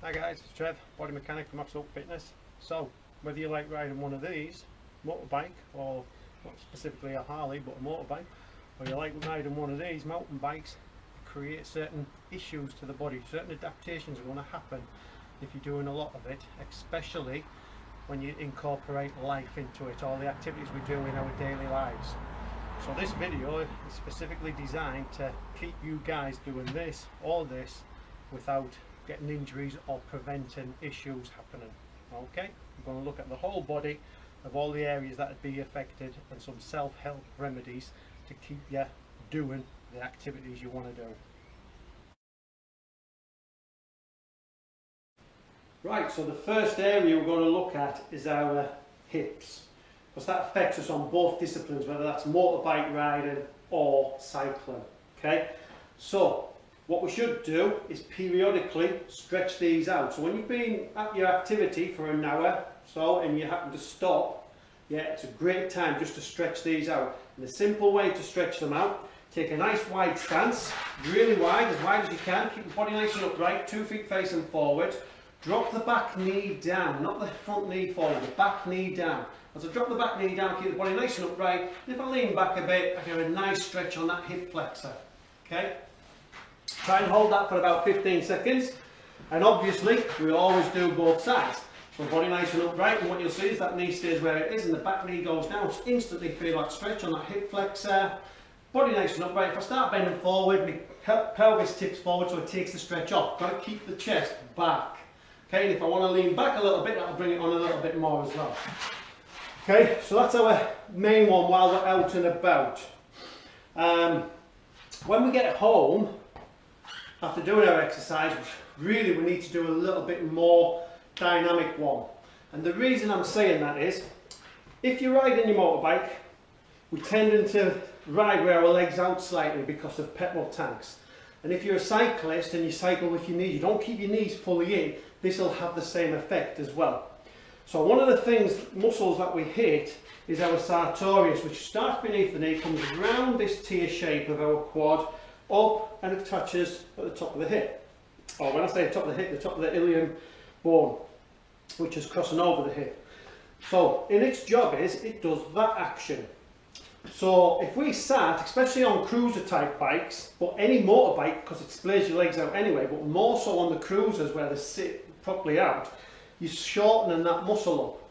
Hi guys, it's Trev, body mechanic from Absolute Fitness. So, whether you like riding one of these, motorbike, or not specifically a Harley but a motorbike, or you like riding one of these mountain bikes, create certain issues to the body, certain adaptations are going to happen if you're doing a lot of it, especially when you incorporate life into it, all the activities we do in our daily lives. So this video is specifically designed to keep you guys doing this, all this, without getting injuries or preventing issues happening. Okay, we're going to look at the whole body of all the areas that would be affected and some self-help remedies to keep you doing the activities you want to do. Right, so the first area we're going to look at is our hips, because that affects us on both disciplines, whether that's motorbike riding or cycling. Okay, so what we should do is periodically stretch these out. So when you've been at your activity for an hour and you happen to stop, yeah, it's a great time just to stretch these out. And the simple way to stretch them out, take a nice wide stance, really wide as you can, keep the body nice and upright, 2 feet facing forward. Drop the back knee down, not the front knee forward, the back knee down. As I drop the back knee down, keep the body nice and upright, and if I lean back a bit, I get a nice stretch on that hip flexor. Okay? Try and hold that for about 15 seconds, and obviously we always do both sides. So body nice and upright, and what you'll see is that knee stays where it is and the back knee goes down. So instantly feel that stretch on that hip flexor. Body nice and upright. If I start bending forward, my pelvis tips forward so it takes the stretch off. Got to keep the chest back. Okay, and if I want to lean back a little bit, that'll bring it on a little bit more as well. Okay, so that's our main one while we're out and about. When we get home, after doing our exercise, really we need to do a little bit more dynamic one. And the reason I'm saying that is, if you're riding your motorbike, we tend to ride with our legs out slightly because of petrol tanks. And if you're a cyclist and you cycle with your knees, you don't keep your knees fully in, this will have the same effect as well. So one of the muscles that we hit is our sartorius, which starts beneath the knee, comes around this tear shape of our quad, up, and it touches at the top of the hip. Or when I say the top of the hip, the top of the ilium bone, which is crossing over the hip. So in its job is, it does that action. So if we sat, especially on cruiser type bikes, but any motorbike, because it splays your legs out anyway, but more so on the cruisers where they sit properly out, you're shortening that muscle up.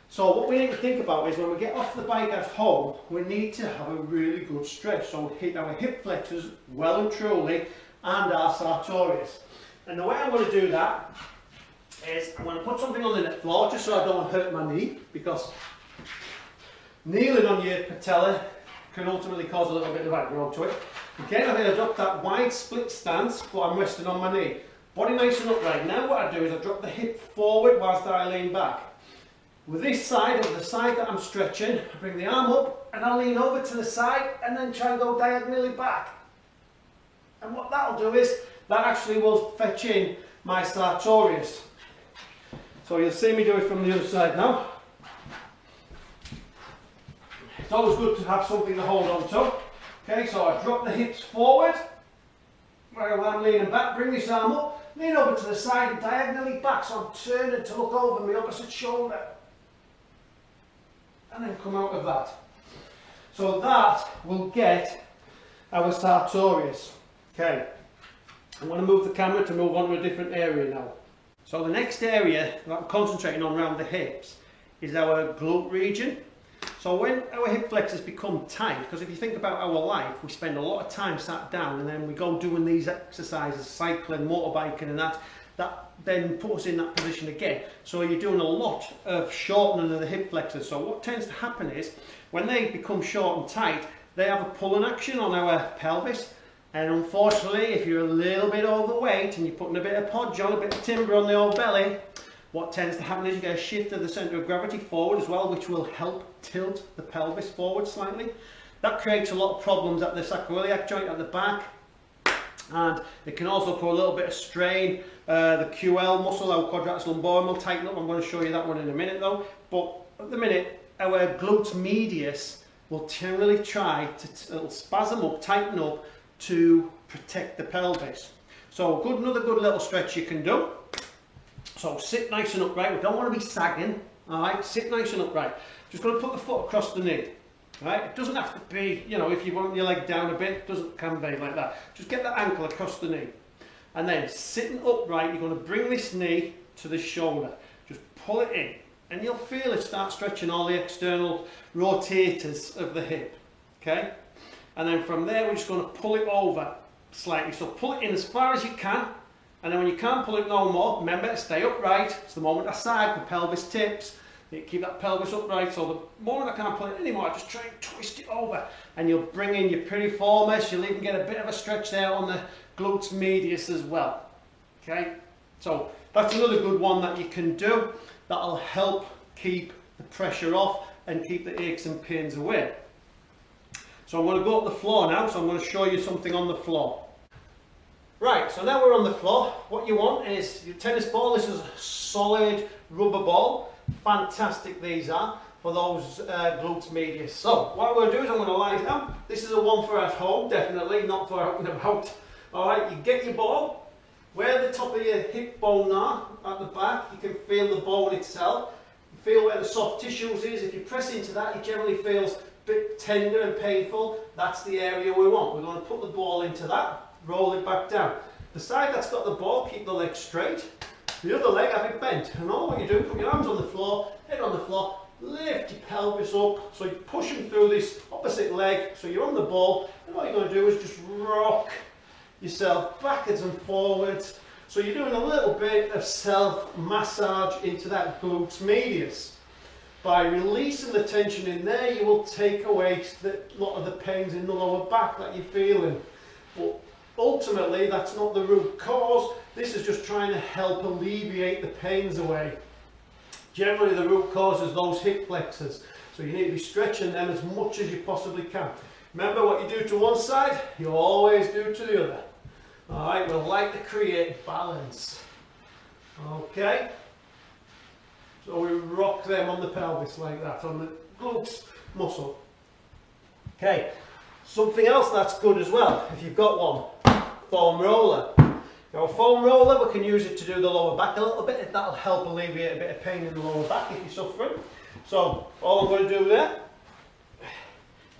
So what we need to think about is when we get off the bike at home, we need to have a really good stretch. So we hit our hip flexors well and truly, and our sartorius. And the way I'm going to do that is I'm going to put something on the net floor just so I don't hurt my knee, because kneeling on your patella can ultimately cause a little bit of aggro to it. Again, I'm going to drop that wide split stance, but I'm resting on my knee. Body nice and upright. Now what I do is I drop the hip forward whilst I lean back. With this side, or the side that I'm stretching, I bring the arm up and I lean over to the side and then try and go diagonally back. And what that'll do is, that actually will fetch in my sartorius. So you'll see me do it from the other side now. It's always good to have something to hold on to. Okay, so I drop the hips forward, while I'm leaning back, bring this arm up, lean over to the side and diagonally back, so I'm turning to look over my opposite shoulder. And then come out of that. So that will get our sartorius. Okay, I'm going to move the camera to move on to a different area now. So the next area that I'm concentrating on around the hips is our glute region. So when our hip flexors become tight, because if you think about our life, we spend a lot of time sat down and then we go doing these exercises, cycling, motorbiking and that then puts us in that position again. So you're doing a lot of shortening of the hip flexors. So what tends to happen is, when they become short and tight, they have a pulling action on our pelvis. And unfortunately, if you're a little bit overweight and you're putting a bit of podge on, a bit of timber on the old belly, what tends to happen is you get a shift of the centre of gravity forward as well, which will help tilt the pelvis forward slightly. That creates a lot of problems at the sacroiliac joint at the back, and it can also put a little bit of strain. The QL muscle, our quadratus lumborum, will tighten up. I'm going to show you that one in a minute though. But at the minute, our glutes medius will generally try to it'll spasm up, tighten up to protect the pelvis. So another good little stretch you can do So sit nice and upright. We don't want to be sagging. Alright, sit nice and upright. Just going to put the foot across the knee. Alright, it doesn't have to be, you know, if you want your leg down a bit, it can be like that. Just get that ankle across the knee. And then sitting upright, you're going to bring this knee to the shoulder. Just pull it in. And you'll feel it start stretching all the external rotators of the hip. Okay? And then from there, we're just going to pull it over slightly. So pull it in as far as you can. And then when you can't pull it no more, remember to stay upright. It's the moment I sag, the pelvis tips. You keep that pelvis upright. So the moment I can't pull it anymore, I just try and twist it over. And you'll bring in your piriformis. You'll even get a bit of a stretch there on the glutes medius as well. Okay? So that's another good one that you can do. That'll help keep the pressure off and keep the aches and pains away. So I'm going to go up the floor now. So I'm going to show you something on the floor. Right, so now we're on the floor. What you want is your tennis ball. This is a solid rubber ball. Fantastic these are for those glutes medius. So what I'm going to do is I'm going to lie down. This is a one for at home, definitely, not for out and about. Alright, you get your ball. Where the top of your hip bone are, at the back, you can feel the bone itself. You feel where the soft tissues is. If you press into that, it generally feels a bit tender and painful. That's the area we want. We're going to put the ball into that. Roll it back down. The side that's got the ball, keep the leg straight. The other leg, have it bent. And all what you do, put your arms on the floor, head on the floor, lift your pelvis up. So you're pushing through this opposite leg. So you're on the ball. And all you're going to do is just rock yourself backwards and forwards. So you're doing a little bit of self-massage into that glutes medius. By releasing the tension in there, you will take away a lot of the pains in the lower back that you're feeling. But ultimately, that's not the root cause. This is just trying to help alleviate the pains away. Generally, the root cause is those hip flexors. So you need to be stretching them as much as you possibly can. Remember, what you do to one side, you always do to the other. Alright, we like to create balance. Okay? So we rock them on the pelvis like that, on the glutes muscle. Okay, something else that's good as well, if you've got one, foam roller. Now a foam roller, we can use it to do the lower back a little bit. That'll help alleviate a bit of pain in the lower back if you're suffering. So all I'm going to do there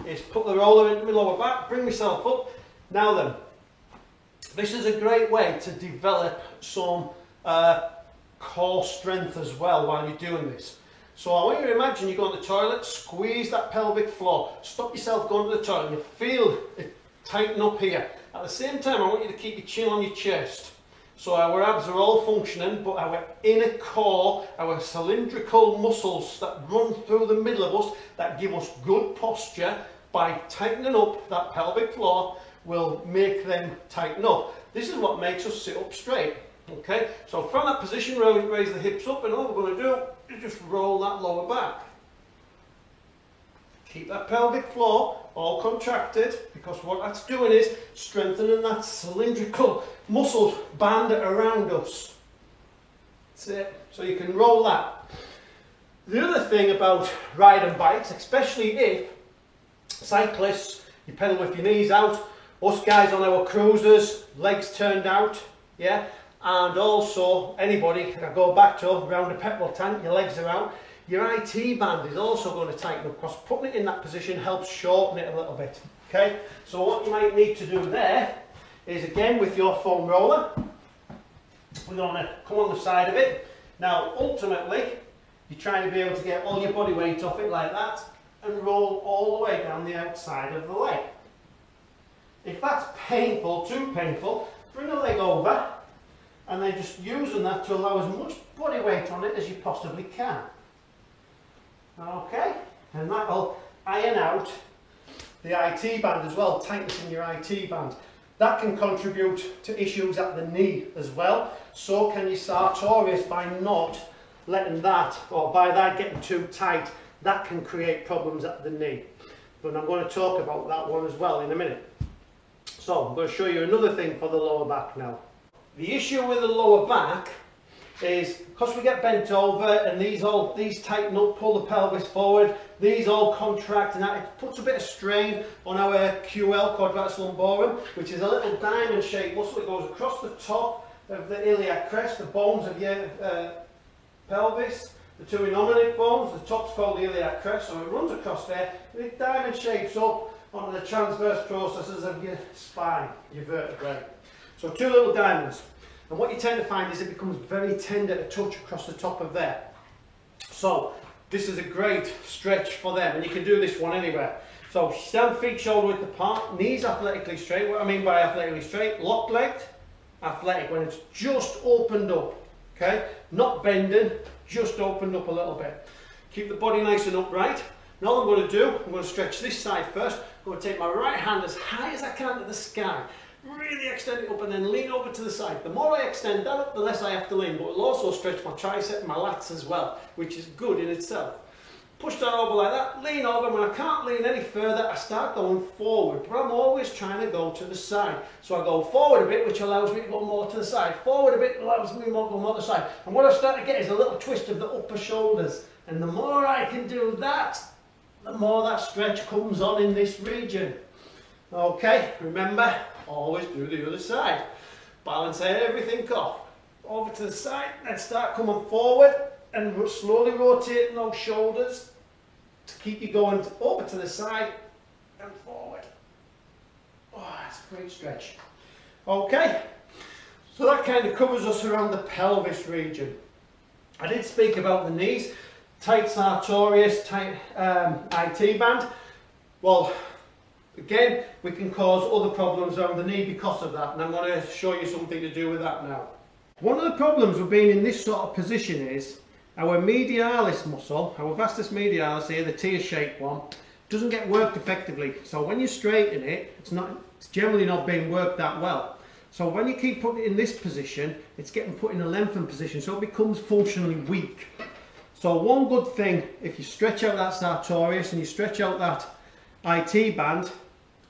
is put the roller into my lower back, bring myself up. Now then, this is a great way to develop some core strength as well while you're doing this. So I want you to imagine you go on the toilet, squeeze that pelvic floor, stop yourself going to the toilet, you feel it tighten up here. At the same time, I want you to keep your chin on your chest. So our abs are all functioning, but our inner core, our cylindrical muscles that run through the middle of us, that give us good posture, by tightening up that pelvic floor, will make them tighten up. This is what makes us sit up straight. Okay, so from that position, raise the hips up, and all we're going to do is just roll that lower back. Keep that pelvic floor all contracted, because what that's doing is strengthening that cylindrical muscle band around us. That's it. So you can roll that. The other thing about riding bikes, especially if cyclists, you pedal with your knees out, us guys on our cruisers, legs turned out, yeah, and also anybody, I go back to around a petrol tank, your legs are out, your IT band is also going to tighten up, because putting it in that position helps shorten it a little bit. Okay, so what you might need to do there is, again with your foam roller, we're going to come on the side of it. Now ultimately, you're trying to be able to get all your body weight off it like that and roll all the way down the outside of the leg. If that's painful, too painful, bring the leg over and then just using that to allow as much body weight on it as you possibly can. Okay, and that will iron out the IT band as well, tightness in your IT band. That can contribute to issues at the knee as well. So can your sartorius, by not letting that, or by that getting too tight, that can create problems at the knee. But I'm going to talk about that one as well in a minute. So I'm going to show you another thing for the lower back now. The issue with the lower back is, because we get bent over and these tighten up, pull the pelvis forward, these all contract, and that it puts a bit of strain on our QL, quadratus lumborum, which is a little diamond shaped muscle. It goes across the top of the iliac crest, the bones of your pelvis, the two innominate bones. The top's called the iliac crest, so it runs across there, and it diamond shapes up onto the transverse processes of your spine, your vertebrae. So two little diamonds. And what you tend to find is it becomes very tender to touch across the top of there. So this is a great stretch for them, and you can do this one anywhere. So stand feet shoulder width apart, knees athletically straight. What I mean by athletically straight, locked legged, athletic, when it's just opened up, okay? Not bending, just opened up a little bit. Keep the body nice and upright. Now what I'm going to do, I'm going to stretch this side first. I'm going to take my right hand as high as I can to the sky. Really extend it up and then lean over to the side. The more I extend that up, the less I have to lean, but it'll also stretch my tricep and my lats as well, which is good in itself. Push that over like that, lean over. When I can't lean any further, I start going forward, but I'm always trying to go to the side. So I go forward a bit, which allows me to go more to the side. Forward a bit allows me to go more to the side. And what I start to get is a little twist of the upper shoulders. And the more I can do that, the more that stretch comes on in this region. Okay, remember, always do the other side. Balance everything off. Over to the side, then start coming forward and slowly rotating those shoulders to keep you going over to the side and forward. Oh, that's a great stretch. Okay, so that kind of covers us around the pelvis region. I did speak about the knees, tight sartorius, tight IT band. Well, again, we can cause other problems around the knee because of that, and I'm going to show you something to do with that now. One of the problems with being in this sort of position is our medialis muscle, our vastus medialis here, the tear-shaped one, doesn't get worked effectively. So when you straighten it, it's generally not being worked that well. So when you keep putting it in this position, it's getting put in a lengthened position, so it becomes functionally weak. So one good thing, if you stretch out that sartorius and you stretch out that IT band,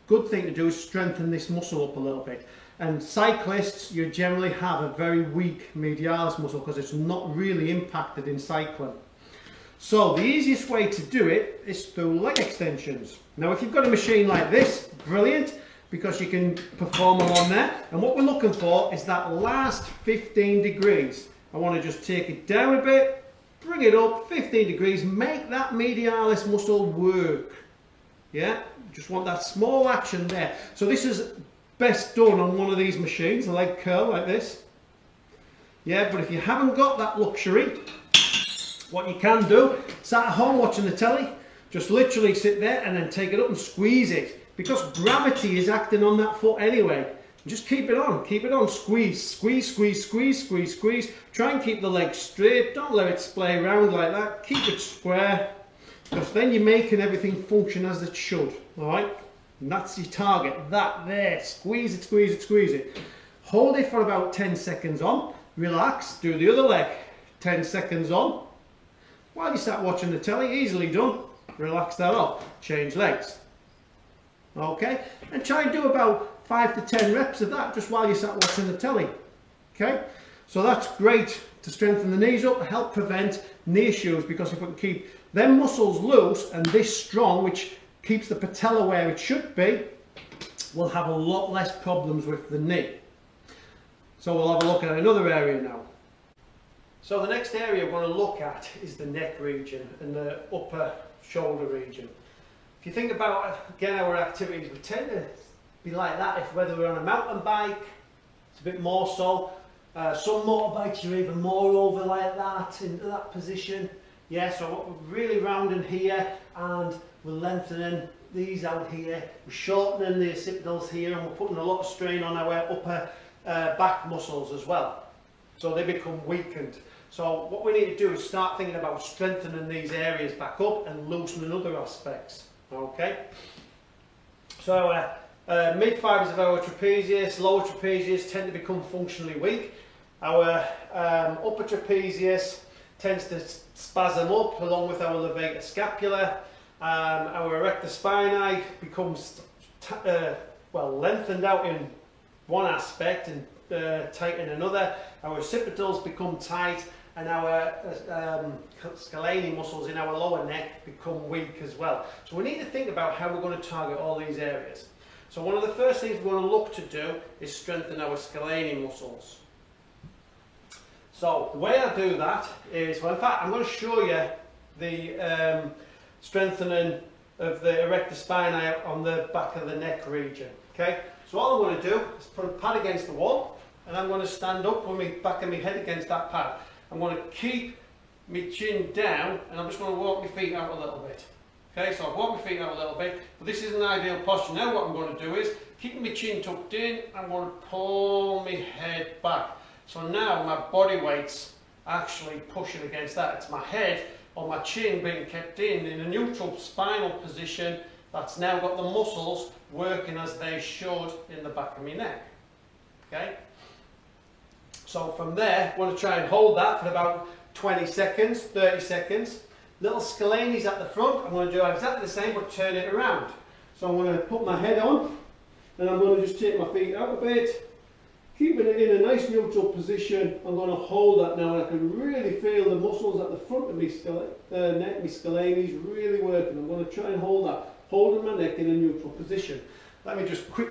good thing to do is strengthen this muscle up a little bit. And cyclists, you generally have a very weak medialis muscle because it's not really impacted in cycling. So the easiest way to do it is through leg extensions. Now if you've got a machine like this, brilliant, because you can perform along there. And what we're looking for is that last 15 degrees. I want to just take it down a bit, bring it up 15 degrees, make that medialis muscle work. Yeah, just want that small action there. So this is best done on one of these machines, a leg curl like this. Yeah, but if you haven't got that luxury, what you can do, sat at home watching the telly, just literally sit there and then take it up and squeeze it. Because gravity is acting on that foot anyway. Just keep it on, squeeze, squeeze, squeeze, squeeze, squeeze, squeeze. Try and keep the leg straight, don't let it splay around like that, keep it square. Because then you're making everything function as it should, alright? And that's your target, that there, squeeze it, squeeze it, squeeze it. Hold it for about 10 seconds on, relax, do the other leg, 10 seconds on. While you start watching the telly, easily done, relax that off, change legs. Okay, and try and do about 5 to 10 reps of that just while you start watching the telly. Okay, so that's great to strengthen the knees up, help prevent knee issues, because if we can keep them muscles loose and this strong, which keeps the patella where it should be, we'll have a lot less problems with the knee. So we'll have a look at another area now. So the next area we're going to look at is the neck region and the upper shoulder region. If you think about, again, our activities, we tend to be like that if whether we're on a mountain bike, it's a bit more so. Some motorbikes you're even more over like that, into that position. Yeah, so we're really rounding here and we're lengthening these out here. We're shortening the occipitals here and we're putting a lot of strain on our upper back muscles as well. So they become weakened. So what we need to do is start thinking about strengthening these areas back up and loosening other aspects. Okay, so mid fibers of our trapezius, lower trapezius tend to become functionally weak. Our upper trapezius tends to spasm up along with our levator scapula. Our erector spinae becomes well lengthened out in one aspect and tight in another. Our occipitals become tight, and our scalene muscles in our lower neck become weak as well. So we need to think about how we're going to target all these areas. So one of the first things we're going to look to do is strengthen our scalene muscles. So the way I do that is, well, in fact, I'm going to show you the strengthening of the erector spinae on the back of the neck region. Okay, so all I'm going to do is put a pad against the wall, and I'm going to stand up with my back of my head against that pad. I'm going to keep my chin down, and I'm just going to walk my feet out a little bit. Okay, so I've walked my feet out a little bit, but this is an ideal posture. Now what I'm going to do is, keeping my chin tucked in, I'm going to pull my head back. So now my body weight's actually pushing against that. It's my head or my chin being kept in a neutral spinal position that's now got the muscles working as they should in the back of my neck. Okay? So from there, I want to try and hold that for about 20 seconds, 30 seconds. Little scalennies at the front, I'm going to do exactly the same but turn it around. So I'm going to put my head on and I'm going to just take my feet out a bit, keeping it in a nice neutral position. I'm going to hold that now, and I can really feel the muscles at the front of my neck, my scalennies really working. I'm going to try and hold that, holding my neck in a neutral position. Let me just quick.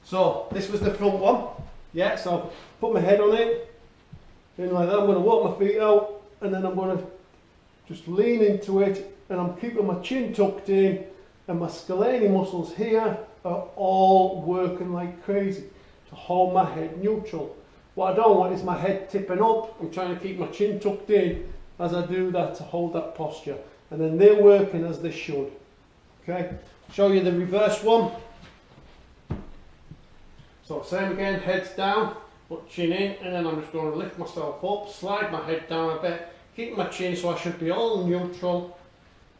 So this was the front one. Yeah, so put my head on it, and like that. I'm going to walk my feet out, and then I'm going to just lean into it, and I'm keeping my chin tucked in, and my scalene muscles here are all working like crazy to hold my head neutral. What I don't want is my head tipping up. I'm trying to keep my chin tucked in as I do that to hold that posture, and then they're working as they should. Okay, show you the reverse one. So same again, head's down, put chin in, and then I'm just going to lift myself up, slide my head down a bit, keep my chin so I should be all neutral.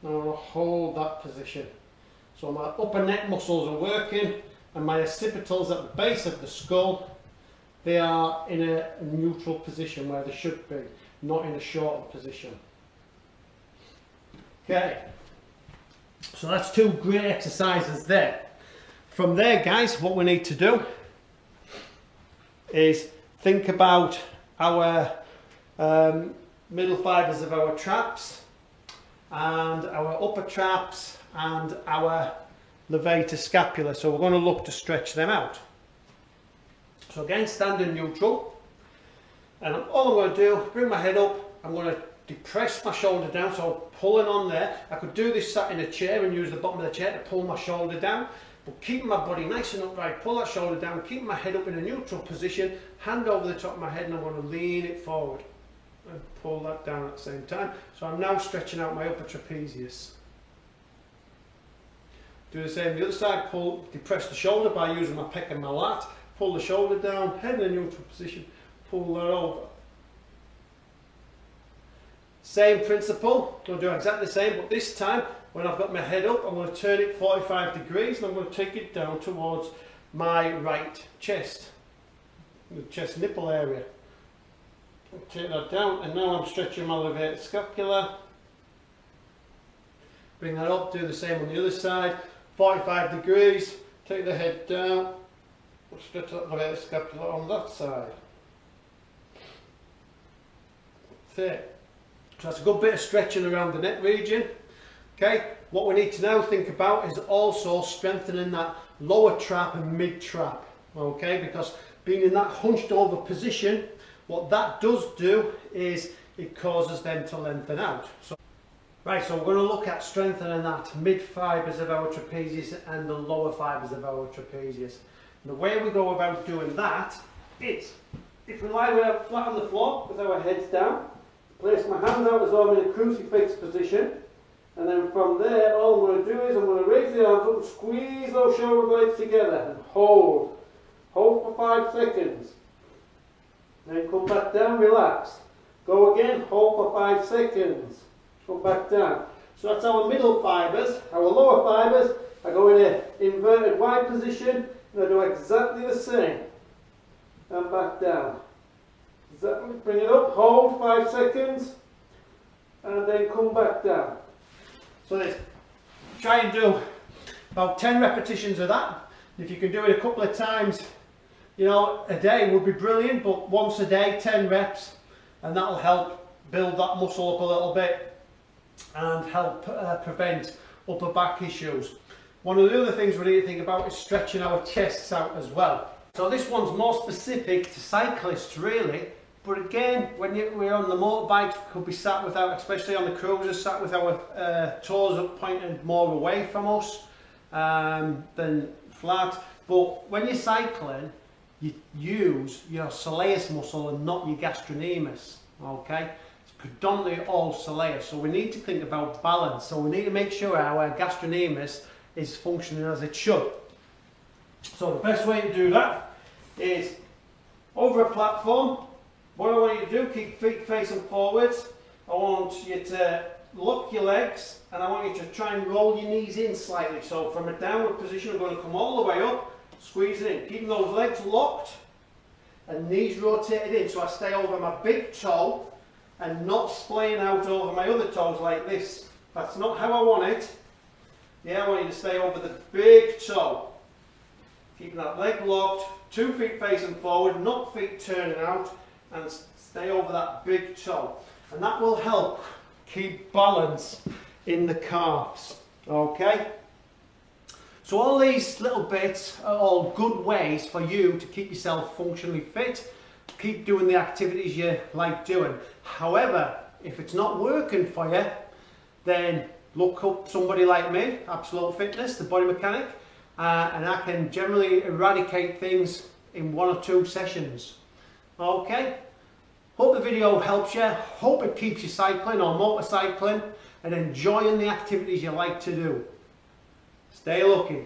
Now I'm going to hold that position. So my upper neck muscles are working, and my occipitals at the base of the skull, they are in a neutral position where they should be, not in a shortened position. Okay, so that's two great exercises there. From there, guys, what we need to do is think about our middle fibres of our traps and our upper traps and our levator scapula. So we're going to look to stretch them out. So again, standing neutral, and all I'm going to do, bring my head up, I'm going to depress my shoulder down, so pulling on there. I could do this sat in a chair and use the bottom of the chair to pull my shoulder down, but keeping my body nice and upright, pull that shoulder down, keep my head up in a neutral position, hand over the top of my head, and I'm going to lean it forward and pull that down at the same time. So I'm now stretching out my upper trapezius. Do the same the other side, pull, depress the shoulder by using my pec and my lat, pull the shoulder down, head in a neutral position, pull that over. Same principle, going to do exactly the same, but this time when I've got my head up, I'm going to turn it 45 degrees and I'm going to take it down towards my right chest, the chest nipple area. Take that down, and now I'm stretching my levator scapula. Bring that up, do the same on the other side, 45 degrees, take the head down, stretch that levator scapula on that side. That's it. So that's a good bit of stretching around the neck region. Okay, what we need to now think about is also strengthening that lower trap and mid trap. Okay, because being in that hunched over position, what that does do is it causes them to lengthen out. So, right, so we're going to look at strengthening that mid fibres of our trapezius and the lower fibres of our trapezius. And the way we go about doing that is, if we lie flat on the floor with our heads down, place my hand out as though I'm in a crucifix position, and then from there all I'm going to do is I'm going to raise the arms up and squeeze those shoulder blades together and hold. Hold for 5 seconds. Then come back down, relax. Go again, hold for 5 seconds. Come back down. So that's our middle fibres. Our lower fibres, I go in an inverted Y position and I do exactly the same. And back down. Exactly, bring it up, hold 5 seconds, and then come back down. So let's try and do about 10 repetitions of that. If you can do it a couple of times, you know, a day would be brilliant, but once a day, 10 reps, and that'll help build that muscle up a little bit and help prevent upper back issues. One of the other things we need to think about is stretching our chests out as well. So this one's more specific to cyclists really, But again, when we're on the motorbikes, we could be sat without, especially on the cruisers, sat with our toes up pointed more away from us than flat. But when you're cycling, you use your soleus muscle and not your gastrocnemius, okay? It's predominantly all soleus, so we need to think about balance. So we need to make sure our gastrocnemius is functioning as it should. So the best way to do that is over a platform. What I want you to do, keep feet facing forwards. I want you to lock your legs and I want you to try and roll your knees in slightly. So from a downward position, I'm going to come all the way up, squeeze it in, keeping those legs locked and knees rotated in so I stay over my big toe and not splaying out over my other toes like this. That's not how I want it. Yeah, I want you to stay over the big toe. Keeping that leg locked, 2 feet facing forward, not feet turning out, and stay over that big toe. And that will help keep balance in the calves. Okay? So all these little bits are all good ways for you to keep yourself functionally fit, keep doing the activities you like doing. However, if it's not working for you, then look up somebody like me, Absolute Fitness, the body mechanic, and I can generally eradicate things in 1 or 2 sessions. Okay, hope the video helps you, hope it keeps you cycling or motorcycling and enjoying the activities you like to do. Stay lucky.